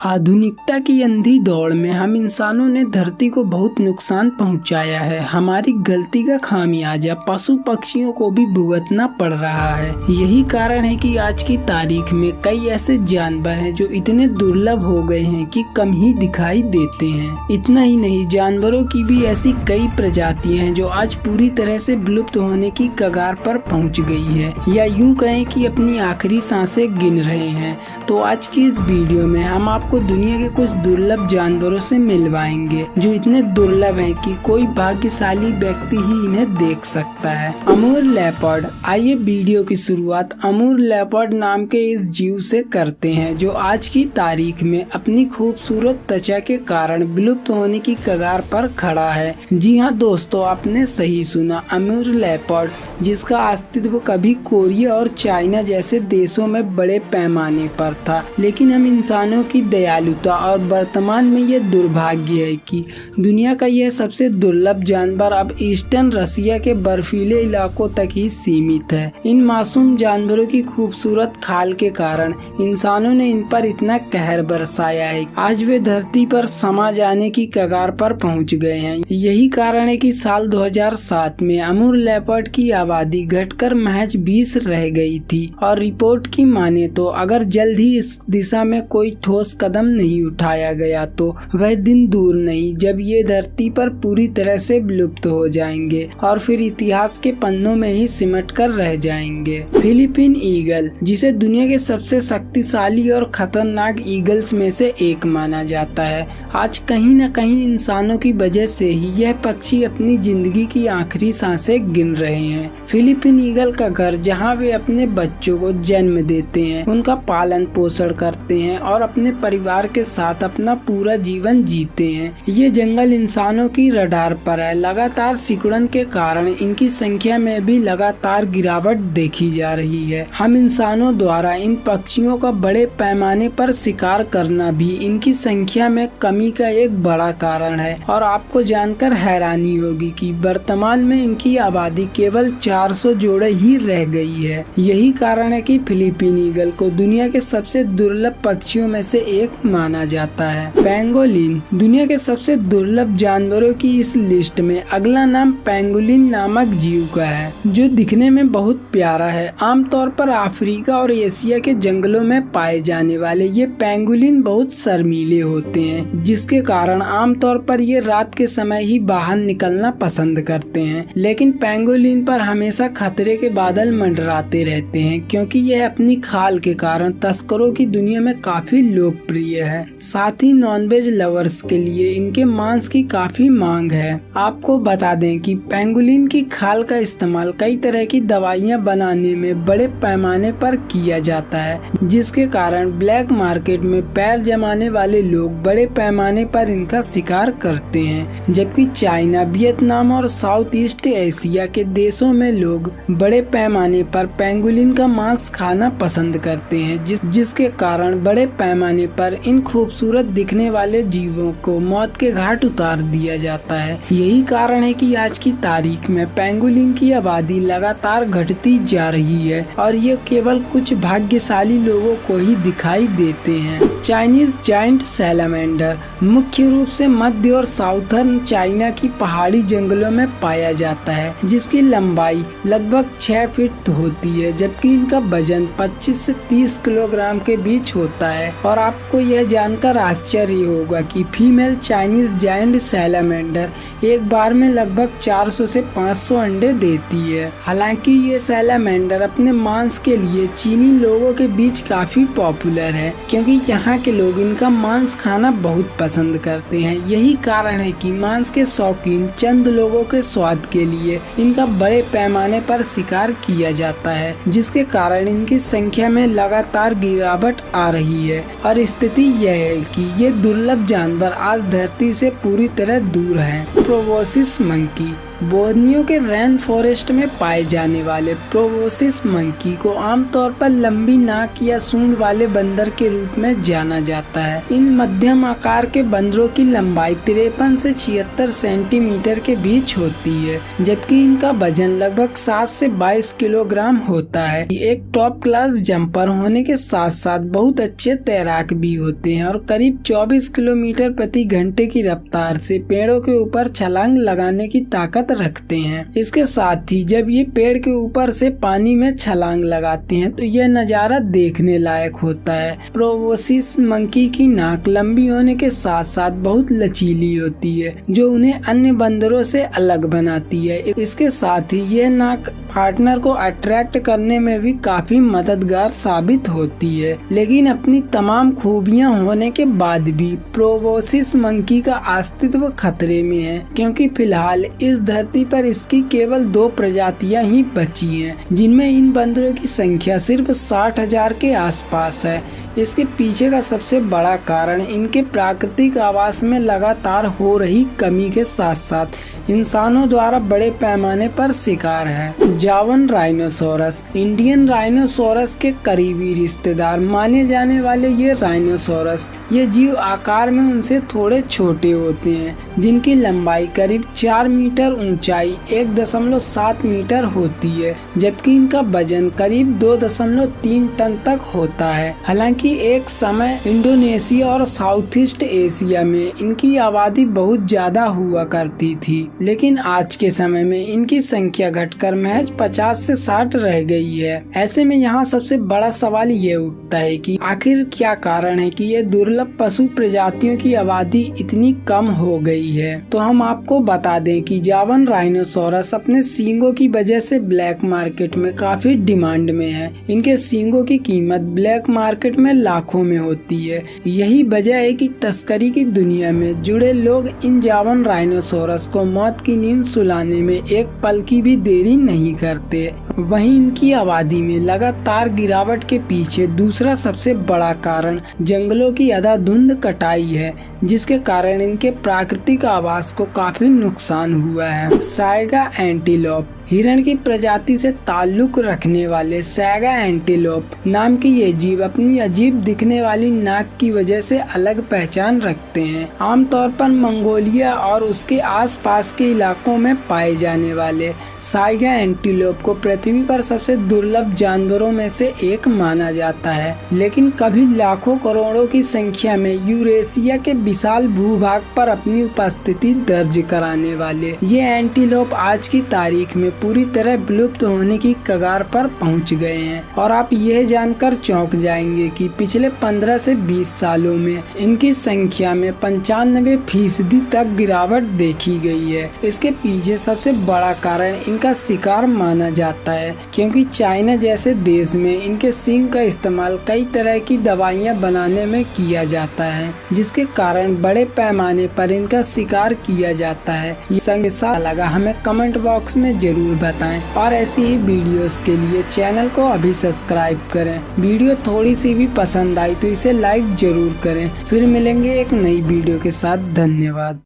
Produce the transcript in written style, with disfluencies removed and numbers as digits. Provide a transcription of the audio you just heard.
आधुनिकता की अंधी दौड़ में हम इंसानों ने धरती को बहुत नुकसान पहुंचाया है। हमारी गलती का खामियाजा पशु पक्षियों को भी भुगतना पड़ रहा है। यही कारण है कि आज की तारीख में कई ऐसे जानवर हैं जो इतने दुर्लभ हो गए हैं कि कम ही दिखाई देते हैं। इतना ही नहीं, जानवरों की भी ऐसी कई प्रजातियां हैं जो आज पूरी तरह से विलुप्त होने की कगार पर पहुंच गई है, या यूं कहें कि अपनी आखिरी सांसें गिन रहे हैं। तो आज की इस वीडियो में हम आपको दुनिया के कुछ दुर्लभ जानवरों से मिलवाएंगे जो इतने दुर्लभ हैं कि कोई भाग्यशाली व्यक्ति ही इन्हें देख सकता है। अमूर लेपर्ड। आइए वीडियो की शुरुआत अमूर लेपर्ड नाम के इस जीव से करते हैं जो आज की तारीख में अपनी खूबसूरत त्वचा के कारण विलुप्त होने की कगार पर खड़ा है। जी हाँ दोस्तों, आपने सही सुना, अमूर लेपर्ड, जिसका अस्तित्व कभी कोरिया और चाइना जैसे देशों में बड़े पैमाने पर था, लेकिन हम इंसानों की दयालुता और वर्तमान में यह दुर्भाग्य है कि दुनिया का यह सबसे दुर्लभ जानवर अब ईस्टर्न रसिया के बर्फीले इलाकों तक ही सीमित है। इन मासूम जानवरों की खूबसूरत खाल के कारण इंसानों ने इन पर इतना कहर बरसाया है, आज वे धरती पर समा जाने की कगार पर पहुंच गए हैं। यही कारण है कि साल 2007 में अमूर लेपर्ड की आबादी घटकर महज 20 रह गई थी, और रिपोर्ट की माने तो अगर जल्द ही इस दिशा में कोई ठोस कदम नहीं उठाया गया तो वह दिन दूर नहीं जब ये धरती पर पूरी तरह से विलुप्त हो जाएंगे और फिर इतिहास के पन्नों में ही सिमट कर रह जाएंगे। फिलीपीन ईगल, जिसे दुनिया के सबसे शक्तिशाली और खतरनाक ईगल्स में से एक माना जाता है, आज कहीं न कहीं इंसानों की वजह से ही यह पक्षी अपनी जिंदगी की आखिरी सांसें गिन रहे हैं। फिलीपीन ईगल का घर, जहाँ वे अपने बच्चों को जन्म देते हैं, उनका पालन पोषण करते हैं और अपने परिवार के साथ अपना पूरा जीवन जीते हैं। ये जंगल इंसानों की रडार पर है। लगातार सिकुड़न के कारण इनकी संख्या में भी लगातार गिरावट देखी जा रही है। हम इंसानों द्वारा इन पक्षियों का बड़े पैमाने पर शिकार करना भी इनकी संख्या में कमी का एक बड़ा कारण है, और आपको जानकर हैरानी होगी कि वर्तमान में इनकी आबादी केवल 400 जोड़े ही रह गई है। यही कारण है कि फिलीपीन ईगल को दुनिया के सबसे दुर्लभ पक्षियों में से एक माना जाता है। पेंगोलिन। दुनिया के सबसे दुर्लभ जानवरों की इस लिस्ट में अगला नाम पेंगोलिन नामक जीव का है, जो दिखने में बहुत प्यारा है। आमतौर पर अफ्रीका और एशिया के जंगलों में पाए जाने वाले ये पेंगोलिन बहुत शर्मीले होते हैं, जिसके कारण आमतौर पर ये रात के समय ही बाहर निकलना पसंद करते हैं। लेकिन पेंगोलिन पर हमेशा खतरे के बादल मंडराते रहते हैं, क्योंकि यह अपनी खाल के कारण तस्करों की दुनिया में काफी लोकप्रिय है। साथ ही नॉनवेज लवर्स के लिए इनके मांस की काफी मांग है। आपको बता दें कि पेंगोलिन की खाल का इस्तेमाल कई तरह की दवाइयां बनाने में बड़े पैमाने पर किया जाता है, जिसके कारण ब्लैक मार्केट में पैर जमाने वाले लोग बड़े पैमाने पर इनका शिकार करते हैं। जबकि चाइना, वियतनाम और साउथ ईस्ट एशिया के देशों में लोग बड़े पैमाने पर पेंगोलिन का मांस खाना पसंद करते हैं, जिसके कारण बड़े पैमाने पर इन खूबसूरत दिखने वाले जीवों को मौत के घाट उतार दिया जाता है। यही कारण है कि आज की तारीख में पेंगोलिन की आबादी लगातार घटती जा रही है, और ये केवल कुछ भाग्यशाली लोगों को ही दिखाई देते हैं। चाइनीज जायंट सैलामेंडर मुख्य रूप से मध्य और साउथर्न चाइना की पहाड़ी जंगलों में पाया जाता है, जिसकी लंबाई लगभग 6 फीट होती है, जबकि इनका वजन 25 से 30 किलोग्राम के बीच होता है। और आपको यह जानकर आश्चर्य होगा कि फीमेल चाइनीज जायंट सैलामेंडर एक बार में लगभग 400 से 500 अंडे देती है। हालांकि ये सैलामेंडर अपने मांस के लिए चीनी लोगों के बीच काफी पॉपुलर है, क्योंकि यहाँ के लोग इनका मांस खाना बहुत पसंद करते हैं। यही कारण है कि मांस के शौकीन चंद लोगों के स्वाद के लिए इनका बड़े पैमाने पर शिकार किया जाता है, जिसके कारण इनकी संख्या में लगातार गिरावट आ रही है। और स्थिति यह है कि ये दुर्लभ जानवर आज धरती से पूरी तरह दूर हैं। Proboscis monkey. बोर्नियो के रेन फॉरेस्ट में पाए जाने वाले प्रोबोसिस मंकी को आमतौर पर लंबी नाक या सूंड वाले बंदर के रूप में जाना जाता है। इन मध्यम आकार के बंदरों की लंबाई 53 से 76 सेंटीमीटर के बीच होती है, जबकि इनका वजन लगभग 7 से 22 किलोग्राम होता है। एक टॉप क्लास जंपर होने के साथ साथ बहुत अच्छे तैराक भी होते हैं और करीब 24 किलोमीटर प्रति घंटे की रफ्तार से पेड़ों के ऊपर छलांग लगाने की ताकत रखते हैं। इसके साथ ही जब ये पेड़ के ऊपर से पानी में छलांग लगाते हैं तो यह नज़ारा देखने लायक होता है। प्रोबोसिस मंकी की नाक लंबी होने के साथ साथ बहुत लचीली होती है, जो उन्हें अन्य बंदरों से अलग बनाती है। इसके साथ ही यह नाक पार्टनर को अट्रैक्ट करने में भी काफी मददगार साबित होती है। लेकिन अपनी तमाम खूबियां होने के बाद भी प्रोबोसिस मंकी का अस्तित्व खतरे में है, क्योंकि फिलहाल इस धरती पर इसकी केवल 2 प्रजातियां ही बची हैं, जिनमें इन बंदरों की संख्या सिर्फ 60,000 के आसपास है। इसके पीछे का सबसे बड़ा कारण इनके प्राकृतिक आवास में लगातार हो रही कमी के साथ साथ इंसानों द्वारा बड़े पैमाने पर शिकार है। जावन राइनोसोरस इंडियन राइनोसोरस के करीबी रिश्तेदार माने जाने वाले ये राइनोसोरस ये जीव आकार में उनसे थोड़े छोटे होते हैं, जिनकी लंबाई करीब 4 मीटर, ऊंचाई 1.7 मीटर होती है, जबकि इनका वजन करीब 2.3 टन तक होता है। हालांकि एक समय इंडोनेशिया और साउथ ईस्ट एशिया में इनकी आबादी बहुत ज्यादा हुआ करती थी, लेकिन आज के समय में इनकी संख्या घटकर महज 50 से 60 रह गई है। ऐसे में यहाँ सबसे बड़ा सवाल ये उठता है कि आखिर क्या कारण है कि ये दुर्लभ पशु प्रजातियों की आबादी इतनी कम हो गई है। तो हम आपको बता दें कि जावन राइनोसोरस अपने सींगों की वजह से ब्लैक मार्केट में काफी डिमांड में है। इनके सींगों की कीमत ब्लैक मार्केट में लाखों में होती है। यही वजह है कि तस्करी की दुनिया में जुड़े लोग इन जावन राइनोसोरस को मौत की नींद सुलाने में एक पल की भी देरी नहीं करते। वहीं इनकी आबादी में लगातार गिरावट के पीछे दूसरा सबसे बड़ा कारण जंगलों की अंधाधुंध कटाई है, जिसके कारण इनके प्राकृतिक आवास को काफी नुकसान हुआ है। साइगा एंटीलोप हिरण की प्रजाति से ताल्लुक रखने वाले सैगा एंटीलोप नाम के ये जीव अपनी अजीब दिखने वाली नाक की वजह से अलग पहचान रखते हैं। आमतौर पर मंगोलिया और उसके आसपास के इलाकों में पाए जाने वाले साइगा एंटीलोप को पृथ्वी पर सबसे दुर्लभ जानवरों में से एक माना जाता है, लेकिन कभी लाखों करोड़ों की संख्या में यूरेशिया के विशाल भूभाग पर अपनी उपस्थिति दर्ज कराने वाले ये एंटीलोप आज की तारीख में पूरी तरह विलुप्त होने की कगार पर पहुंच गए हैं। और आप यह जानकर चौंक जाएंगे कि पिछले 15 से 20 सालों में इनकी संख्या में 95% तक गिरावट देखी गई है। इसके पीछे सबसे बड़ा कारण इनका शिकार माना जाता है, क्योंकि चाइना जैसे देश में इनके सींग का इस्तेमाल कई तरह की दवाइयां बनाने में किया जाता है, जिसके कारण बड़े पैमाने पर इनका शिकार किया जाता है। ये कैसा लगा हमें कमेंट बॉक्स में जरूर बताएं और ऐसी ही वीडियोस के लिए चैनल को अभी सब्सक्राइब करें। वीडियो थोड़ी सी भी पसंद आई तो इसे लाइक जरूर करें। फिर मिलेंगे एक नई वीडियो के साथ। धन्यवाद।